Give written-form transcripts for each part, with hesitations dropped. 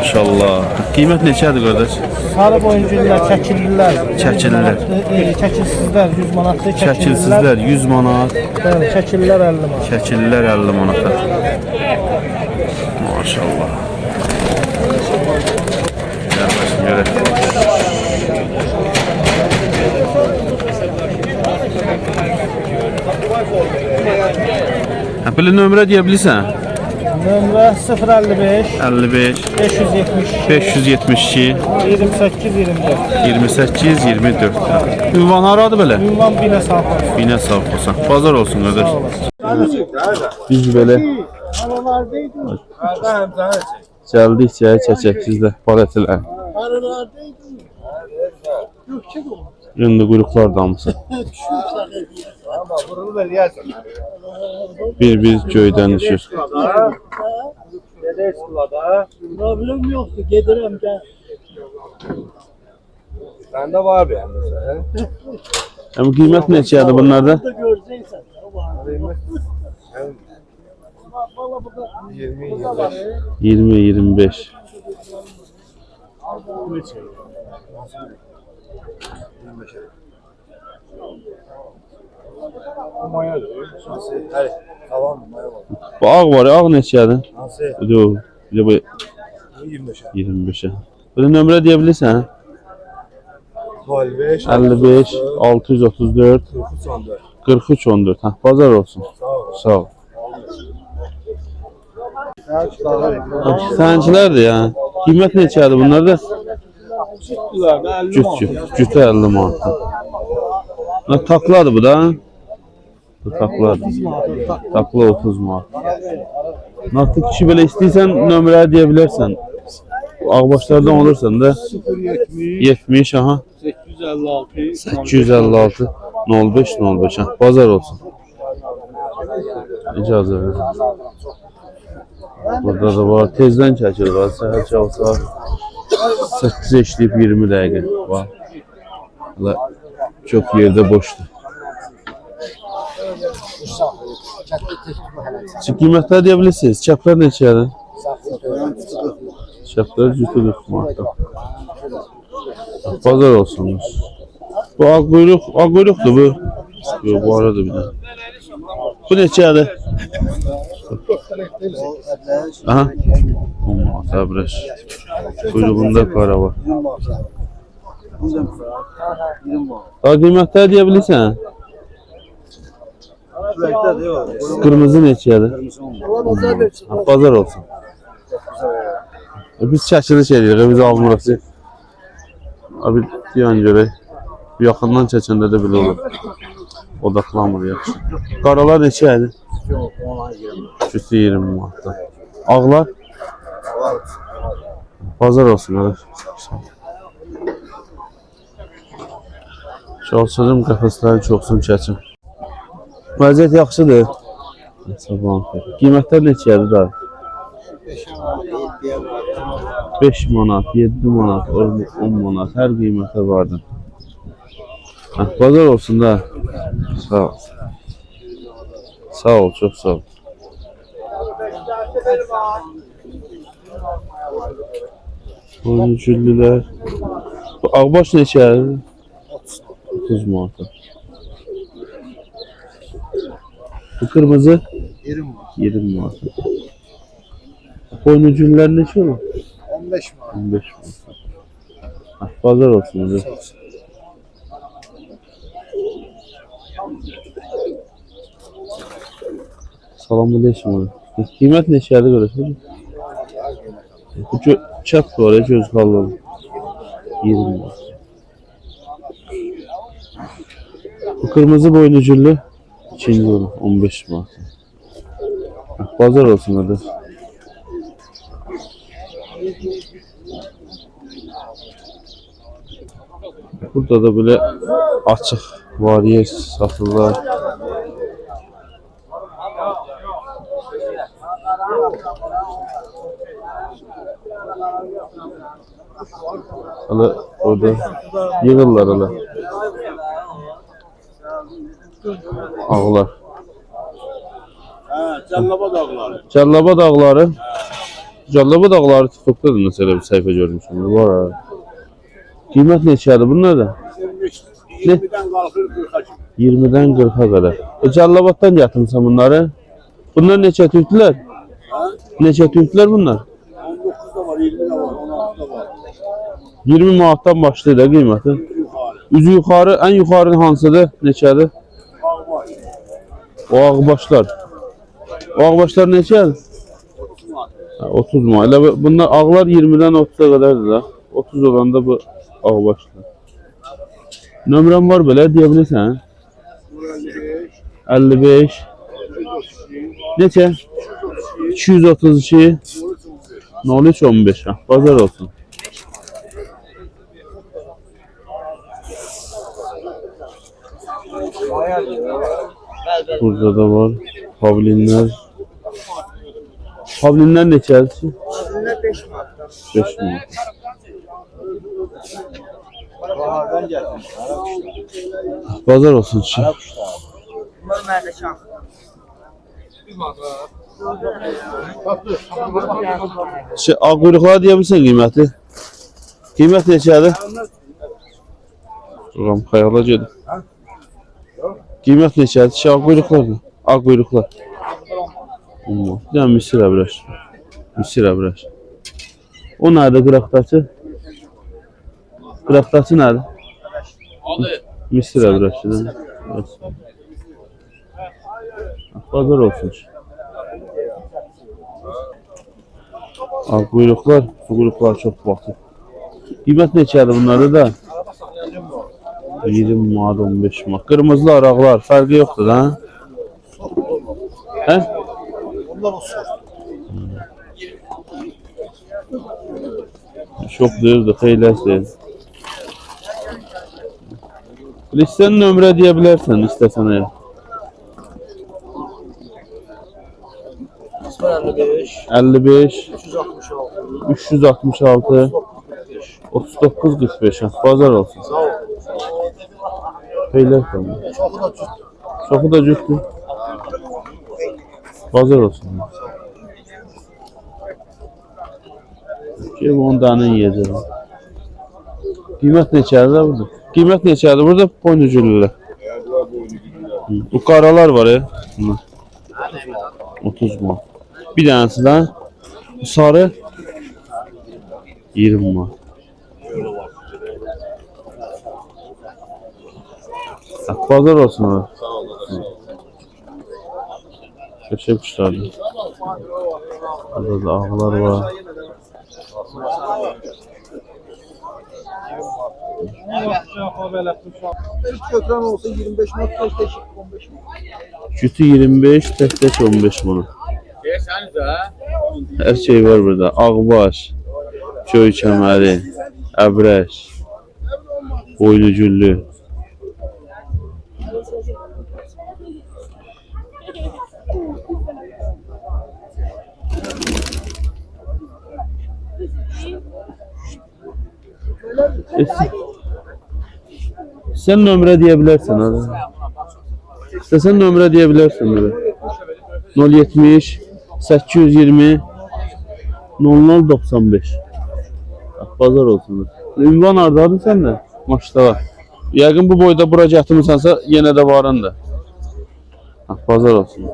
Maşallah. Qiymət neçədir qardaş? Sarı boyuncular, çəkilirlər. Çəkilirlər. Çəkilsizlər 100 manatdır. Çəkilsizlər 100 manat. Bəli, çəkilirlər 50 manat. Çəkilirlər 50 manata. Maşallah. Gəl başım görək. Belə nömrə deyə bilirsən? Nömrə 055 55 572 572 28 24. 28 24. Ünvan haradır belə? Ünvan Binə Safar. Binə sağ olsan. Bazar olsun qardaş. Biz belə gəldikcə çəkək sizdə barətlər. Yönlü quyruqlar damısı. Bir göydən düşür. Problem yoxdur, gedirəm gəl. Səndə var bir yalnız. Hem qiymət neçədir bunlarda? Görəcəksən. 20-25. Hadi, tamam mı? Maya var. Bu ağ var ya, ağ neçədir? Hansı? Yox, bir de bu 25'e. 25'e. Böyle nömrə deyə bilirsən? 55, 55 634 43, 14. 43 14. Ha, pazar olsun. Sağ ol. Sağ ol. Səninkilərdir ya. Qiymət neçədir bunlar da? Cütü 50 manat. Ne takladır bu da? Bu takladır. Takla 30 manat. Artık kişi böyle istəyirsən nömrə deyə bilərsən. Ağbaşlardan olursan da 70 aha 856 05 05 ha. Pazar olsun. İcazə verin. Burada da var. Tezdən çəkilir. Səhər çalsa 8'e işləyib 20 dəqiqə var. Hala çok yerde boşdur. Qiymətlər deyə bilirsiniz. Çəplər neçədir? Çəplər cütü manatda. Pazar olsun. Bu ağ quyruqdur bu. Yox, bu arada bir dənə. Bu neçədir? Aha. Təbrəş. Quyruğunda qara var. Daha qiymətlər deyə bilirsən? Kırmızı neçədir? Pazar olsun. Biz çəkiliş edirik, biz almırıq. Abi diyan görək. Yaxından çəkəndə də belə olur. Odaqlamır yaxşı. Qaralar neçədir? Cütü 20 manatdan. Ağlar? Pazar olsun. Çalışacağım qəfəsləri çoxsun çəkim. Vəziyyət yaxşıdır. Qiymətlər neçədir da? 5 manat, 7 manat, 10 manat, hər qiymətə vardır. Pazar olsun da. Sağ ol. Sağ ol, çox sağ ol. Boynucüllülər. Bu ağbaş neçədir? 30 manat. Bu kırmızı 20 manat. Boynucüller neçə olur? 15 mi? 15 manat. Pazar olsun. Selamünaleyküm. Qiymət neçədir görəsən? Bu çap var ya, göz qallı. 20 manat. Bu kırmızı boynucüllü ikinci olur 15 manat. Pazar olsun hadi. Burada da böyle açık variyet satırlar. Hala orada yığırlar hala. Ağlar. Cəllabad ağları. Cəllabad ağları Callaba dağları TikTok'da da mesela bir sayfa görmüşüm. Var ha. Qiymət neçədir bunlar da? 20'den kalkır 40'a çıkıyor. 20'dən 40'a kadar. Callabatdan yatırmısan bunları. Bunlar neçə tüydülər? Neçə tüydülər bunlar? 19 da var, 20 de var, 16 da var. 20 manatdan başlayır da qiyməti. Üzü yuxarı, ən yuxarı hansıdır? Neçədir? Ağ var. O ağbaşlar. O ağbaşlar neçədir? 30 manat. Elə bunlar ağlar 20'dən 30'a qədərdir da. 30 olanda bu ağbaşlar. Nömrəm var belə deyə bilirsən? 55 Neçə? 232 0315. Bazar olsun. Burada da var. Pavlinler. Pavlinler neçədir? Bunlar 5 manat. 5 manat. Bahardan geldim. Bazar olsun. Bunlar Mərdəkan. Ağ quyruqlar deyə bilirsən qiyməti? Qiymət neçədir? Ram xəyala gedir. Qiymət neçədir? Ağ quyruqlardır. Ağ quyruqlar. Bir dənə misir əbrəş. Misir əbrəş. O nədir qıraqdaçı? Qıraqdaçı nədir? Misir əbrəşidir. Bazar olsun. Ağ quyruqlar, bu quyruqlar çox baxır. Qiymət neçədir bunları da? 20 manat, 15 manat. Qırmızılar, ağlar, fərqi yoxdur da. Hə? Onlar o sor. Çox deyirdi, xeyləsdir. İstəsən nömrə deyə bilərsən, istəsən eğer. 55 366 39 45. Bazar olsun. Sağ ol. Xeyləsdir. Çoxu da cüt. Çoxu da cüzdür. Bazar olsun. Kim onu dana yiyəcək. Qiymət neçədir burada? Qiymət neçədir burada? Boynuculular. Bu qaralar var ya. 30 manat. Bir tanesi de bu sarı 20 manat. Pazar olsun abi. Sağ olasın. Köşe kuşlardı. Burada da ağlar var. İlk götüren olsa 25 manat, tek 15 manat. Kütü 25, tek 15 manat. Her şey var burada. Ağbaş, köy kəməri, əbrəş, boynucüllü. Sen nömrə deyə bilərsən abi. İstəsən nömrə deyə bilərsən abi. 070 820 0095. Bazar olsun. Ünvan hardadır səndə? Maşda var. Yəqin bu boyda bura gətirmisansa yenə də varın da. Bazar olsun.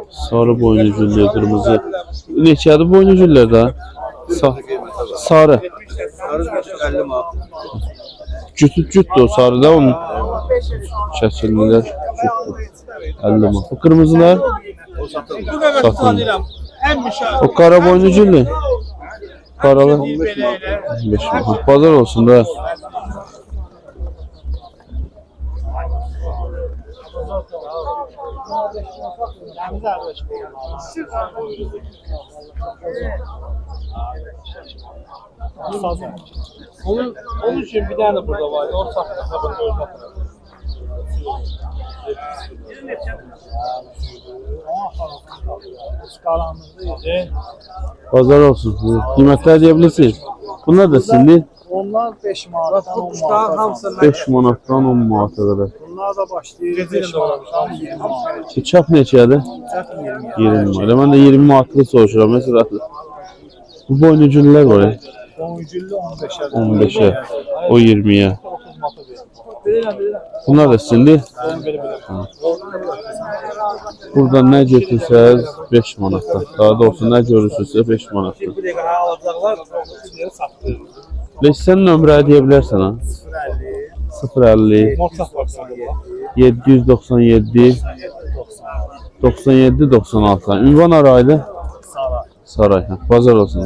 Sarı boynucüllü, kırmızı. Neçədir boynucüller da? Sarı. 50 manat. Cüt o sarı da onun. Şəkillər cütdür. 50 manat. Bu kırmızılar? Satılır. O kara boynucüllü. Karalar 15 manat. Pazar olsun da. Onun için bir tane burada var. O sattı. Bazar olsun. Qiymətlər deyə bilirsiniz. Bunlar da sizin. Onlar 5 manatdan 10 manat. 5 manatdan 10 manata qədər. Bunlar da başlayır 5 manatdan 20 manat. Çap neçədir? Çap 20. 20 manat. Mən də 20 manatlı soruşuram. Mesela bu boynuculular var ya. Boyunculu 15'e. 15'e. O 20'ye. 30 manata verir. Bunlar da sizin. Buradan nə götürsəz 5 manatdan. Daha doğrusu nə görürsünüzsə 5 manatdan. Bir dəqiqə alacaqlar, sizə satdırır. Sən nömrə deyə bilərsən ha? 050 Mortaq var səndə. 797 97 96. Ünvan araydı. Saray. Saray. Hə, bazar olsun.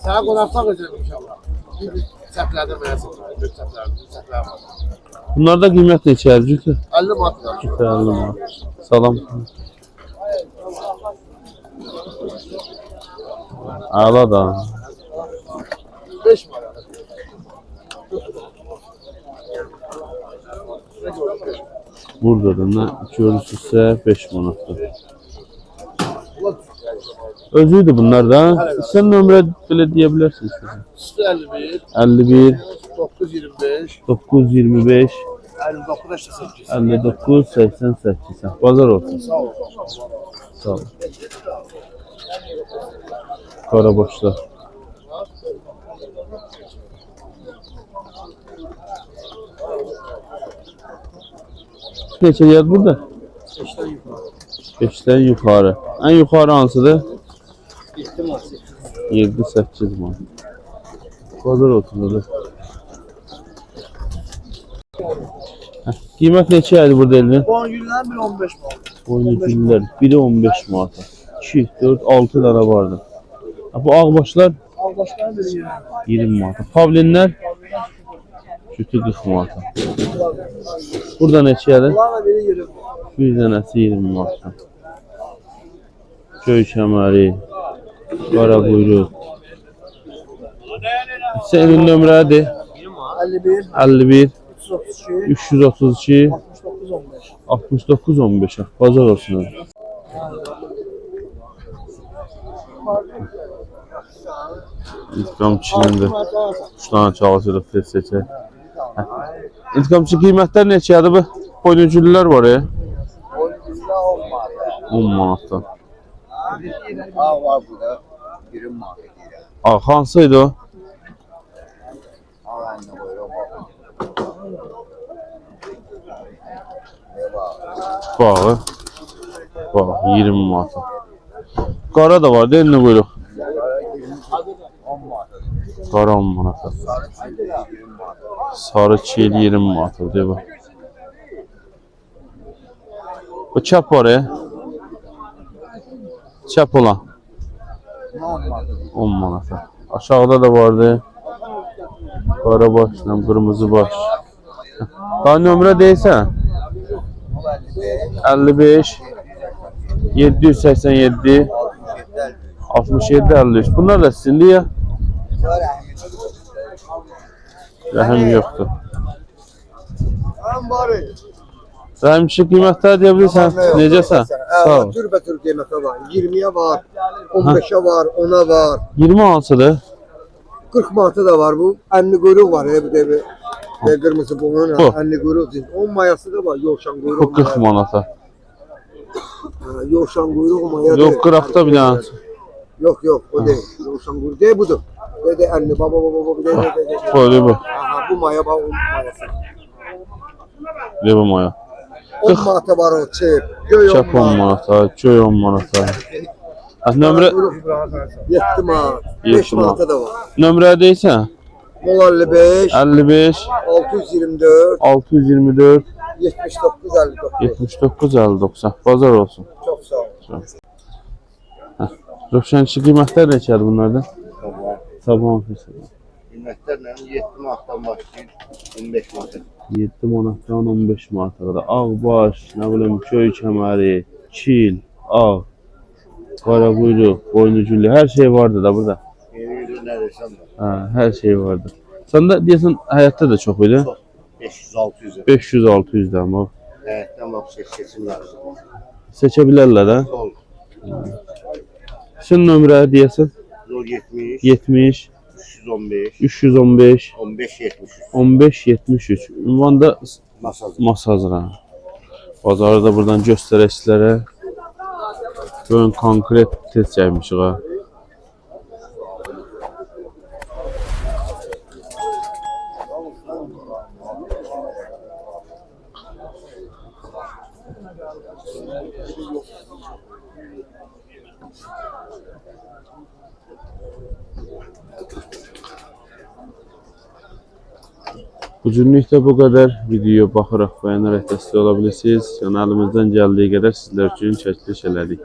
Sana konaksak özel inşallah. Çəplərdə belə satılır. Çəplər var. Bunlarda qiymət neçədir cütü? 50 manat var. 50 manat. Salam. Əla da. 5 manat. Burada da nə görürsünüzsə 5 manatdır. Özüydü bunlar da. Sən nömrə belə deyə bilərsiniz. 51 51 925 925 59 88. 59 88. Bazar olsun. Sağ ol. Sağ ol. Karabaşlar. Neçə yer burada? 5'ten yukarı. 5'ten yukarı. En yukarı hansıdır? 7 manat. 7-8 manat. Bazar olsun burada. Qiymət neçə aydır burada elini? 10 günler bir 15 manat. Boynuculular. Biri 15 manata. 2, 4, 6 tane vardı. Bu ağbaşlar Ağbaşlar bir 20. 20 manata. Pavlinlər kütü 40 manata. Burada neçədir? Bunlarla biri 20. Bir dənəsi 20 manata. Göy kəməri, qara buyruq. Senin nömrədir? 51 51 332 332 69 15. 69 15. Bazar olsun. İntikamçının da kuşlarla çalışırıq tez seçək. İntikamçı qiymətlər neçədir bu? Boynuculular var ya. 10 manatdan. Ağ var burada. 20 manat. Ağ hansıydı o? Ağ anne koyuyor. Bağı. Bağı 20 manatdan. Qara da var değil mi buyruq? 10 manat. Qara 10 manatdan. Sarı çiğil 20 manatdan değil mi? Bu çap var ya. Çap olan 10 manata. Aşağıda da vardı. Qara başla kırmızı baş. Daha nömrə deyirsən? 55 787 67 53. Bunlar da sizindir ya. Rəhim yoxdur. Rəhimçi qiymətlər deyə bilirsən? Necəsən? Sağ ol. Türbətür qiyməti var. 20'ye var. 15'e var. 10'a var. 20 hansıdır? 40 manatı da var bu. Enli kuyruk var. Hep de bir kırmızı bunun. Bu. Enli kuyruk değil. 10 mayası da var. Yoğuşan kuyruk. Bu 40 manata. Yoğuşan kuyruk maya Yox, qıraqda bir dənə. Yok yok o değil. Yoğuşan kuyruk değil budur. Ve de enli baba baba bir de. Böyle bu. Aha bu maya bak 10 mayası. Ne bu maya? 10 manata var o çep. Göy 10 Çap 10 manata, köy 10 manata. Nömrə 7 manat. 7 5 manata da var. nömrə deyirsən? 55 55 624 624 79 59. 79 59. Bazar olsun. Çok sağ ol. Rövşənçi qiymətlər neçədir bunlardan? Sabah Qiymətlərlə 7 manatdan başlayır 15 manata. 7 manatdan 15 manata qədər. Ağbaş, nə bilim, köy kəməri, çil, ağ, qara quyruq, boynuculi, hər şey vardı da burada. Yeni ürün neredeyse var. Ha, hər şey vardı. Səndə deyəsən həyatda da çox idi. Çok. 500-600 lira. 500-600 də amma Evet, tamam seçim lazım. seçə bilərlər də. Sol. Sizin nömrə deyəsən 070 70 315 315 15 73. 15 73. Ünvanda Masaj. Masazra. Bazarı da buradan göstərək sizlərə. Görün konkret test çəkmişik ha. Bu günlükdə bu qədər. Videoya baxaraq, bəyənərək dəstək ola bilirsiniz. Yəni əlimizdən gəldiyi qədər sizlər üçün çəkiliş elədik.